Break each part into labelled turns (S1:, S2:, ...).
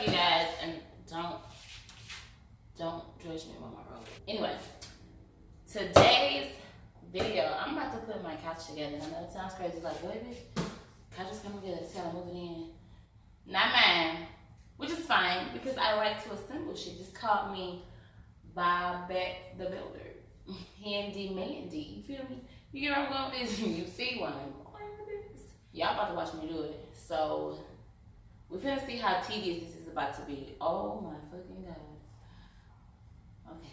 S1: you guys, and don't judge me on my road. Anyway, today's video, I'm about to put my couch together. I know it sounds crazy, like, what, bitch? Couch is coming together, it's kind of moving in. Not mine, which is fine because I like to assemble shit. Just call me Bob Beck the Builder. Handy Mandy, you feel me? You get where I'm going with this? You see one. Y'all about to watch me do it. So, we're finna see how tedious this is about to be. Oh my fucking God. Okay.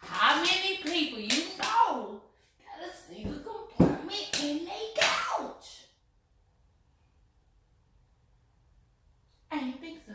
S1: How many people you know got a single compartment in their couch? I didn't think so.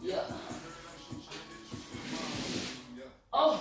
S1: Yeah. Oh.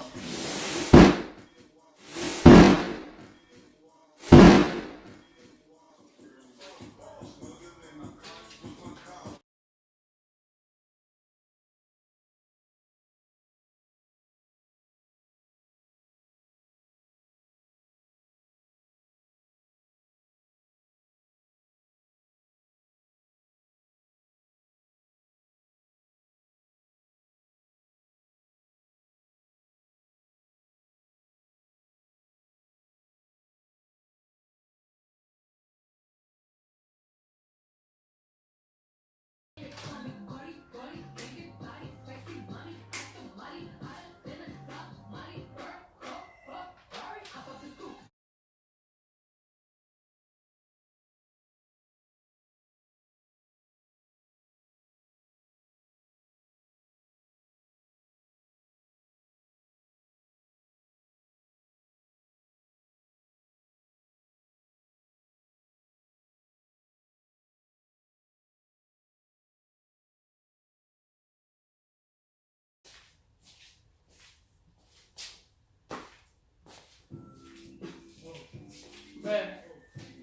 S1: Bruh,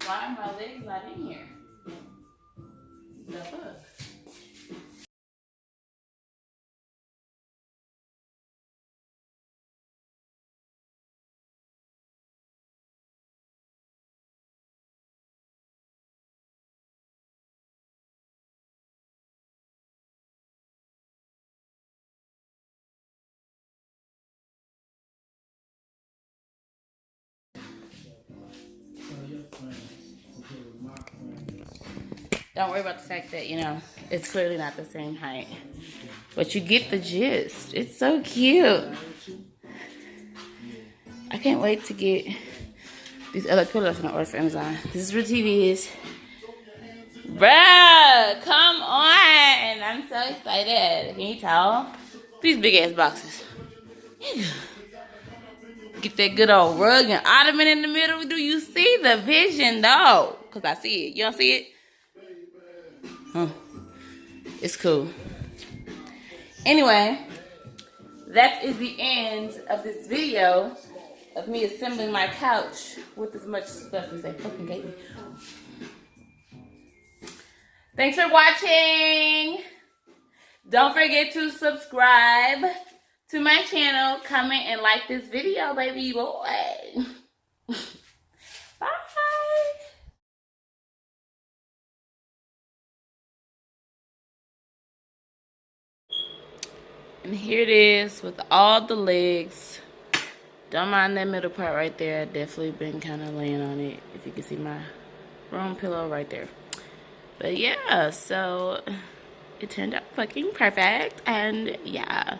S1: why are my legs not in here? The fuck? Don't worry about the fact that, you know, it's clearly not the same height. But you get the gist. It's so cute. I can't wait to get these other pillows from the order for Amazon. This is where the TV is. Bruh, come on. I'm so excited. Can you tell? These big ass boxes. Get that good old rug and ottoman in the middle. Do you see the vision though? Because I see it. You don't see it? Huh. It's cool. Anyway, that is the end of this video of me assembling my couch with as much stuff as they fucking gave me. Thanks for watching. Don't forget to subscribe to my channel, comment, and like this video, baby boy. Bye. And here it is with all the legs. Don't mind that middle part right there. I definitely been kind of laying on it. If you can see my foam pillow right there. But yeah, so it turned out fucking perfect. And yeah.